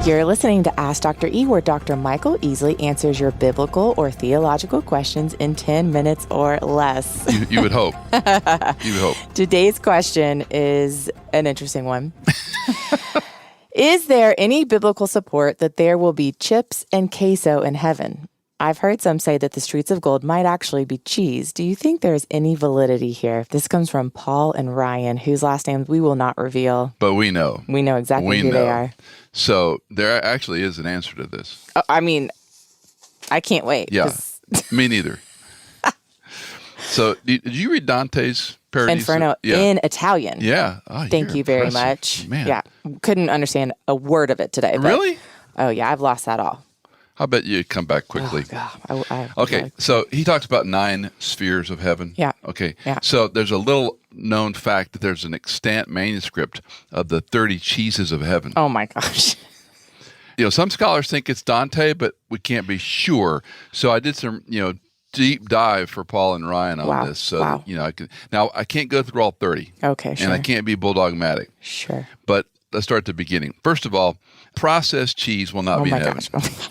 You're listening to Ask Dr. E, where Dr. Michael Easley answers your biblical or theological questions in 10 minutes or less. You would hope. You would hope. Today's question is an interesting one. Is there any biblical support that there will be chips and queso in heaven? I've heard some say that the streets of gold might actually be cheese. Do you think there is any validity here? This comes from Paul and Ryan, whose last names we will not reveal. But we know. We know exactly who they are. So there actually is an answer to this. I mean, I can't wait. Yeah, me neither. So did you read Dante's Paradiso? Inferno in Italian. Yeah. Oh, Thank you very much. Man. Yeah. Couldn't understand a word of it today. Really? Oh, yeah. I've lost that all. I bet you come back quickly. Oh, God. Okay, so he talks about 9 spheres of heaven. Yeah. Okay. Yeah. So there's a little known fact that there's an extant manuscript of the 30 cheeses of heaven. Oh, my gosh. Some scholars think it's Dante, but we can't be sure. So I did some, deep dive for Paul and Ryan on this. So, I can't go through all 30. Okay, sure. And I can't be bulldogmatic. Sure. But let's start at the beginning. First of all, processed cheese will not be in heaven. Oh, my gosh.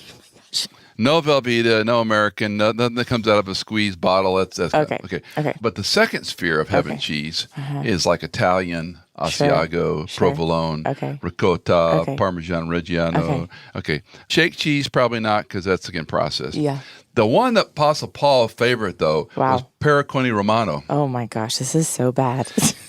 No Velveeta, no American, nothing that comes out of a squeezed bottle. That's okay. Okay. But the second sphere of heaven cheese is like Italian, Asiago, Provolone, ricotta, Parmesan Reggiano. Okay. Shake cheese, probably not, because that's, again, processed. Yeah. The one that Apostle Paul favorite, though, was Paracone Romano. Oh, my gosh. This is so bad.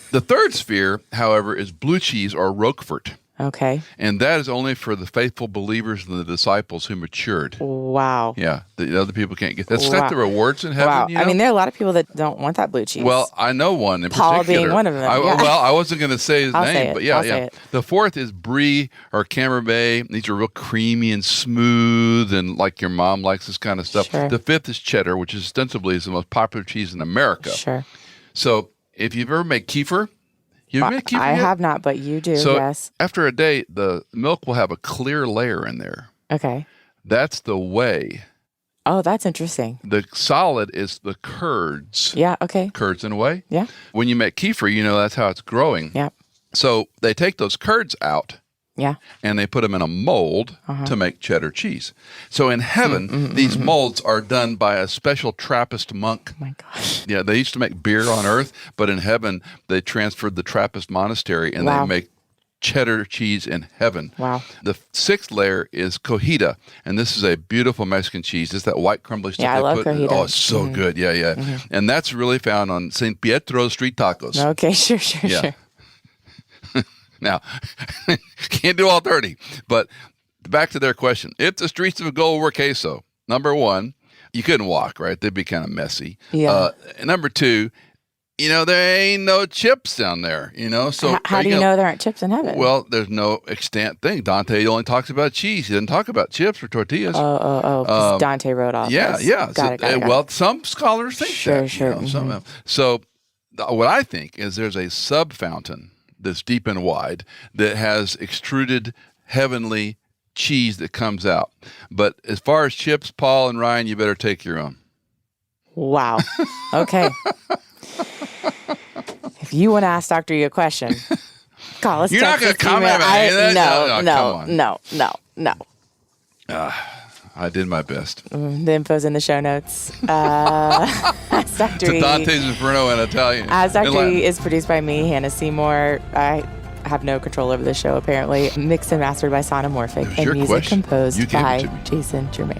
The third sphere, however, is blue cheese or Roquefort. Okay. And that is only for the faithful believers and the disciples who matured. Wow. Yeah. The other people can't get that. That's not the rewards in heaven. Wow. I mean, there are a lot of people that don't want that blue cheese. Well, I know one in Paul particular. being one of them. Well, I wasn't going to say his name, but I'll say it. The fourth is Brie or Camembert. These are real creamy and smooth and like your mom likes this kind of stuff. Sure. The fifth is cheddar, which ostensibly is the most popular cheese in America. Sure. So if you've ever made kefir, I have not, but you do, so yes. After a day, the milk will have a clear layer in there. Okay. That's the whey. Oh, that's interesting. The solid is the curds. Yeah, okay. Curds and whey. Yeah. When you make kefir, that's how it's growing. Yeah. So they take those curds out. Yeah. And they put them in a mold to make cheddar cheese. So in heaven, these molds are done by a special Trappist monk. Oh, my gosh. Yeah, they used to make beer on earth, but in heaven, they transferred the Trappist monastery and they make cheddar cheese in heaven. Wow. The sixth layer is cojita, and this is a beautiful Mexican cheese. It's that white crumbly stuff. Yeah, I love cojita. Oh, it's so good. Yeah. And that's really found on St. Pietro's street tacos. Okay, sure. Now, can't do all 30, but back to their question. If the streets of gold were queso, number one, you couldn't walk, right? They'd be kind of messy. Yeah. Number two, there ain't no chips down there, So how do you know there aren't chips in heaven? Well, there's no extant thing. Dante only talks about cheese. He doesn't talk about chips or tortillas. Oh, Dante wrote off. Yeah. Got it. Well, some scholars think that. Sure. So what I think is there's a sub-fountain that's deep and wide that has extruded heavenly cheese that comes out. But as far as chips, Paul and Ryan, you better take your own. Wow. Okay. If you want to ask Dr. E a question, call us. You're not going to comment about anything. No. I did my best. The info's in the show notes. Ask Dr. E. Dante's Inferno in Italian. Ask Dr. E is produced by me, Hannah Seymour. I have no control over the show, apparently. Mixed and mastered by Sonomorphic. And music composed by Jason Germain.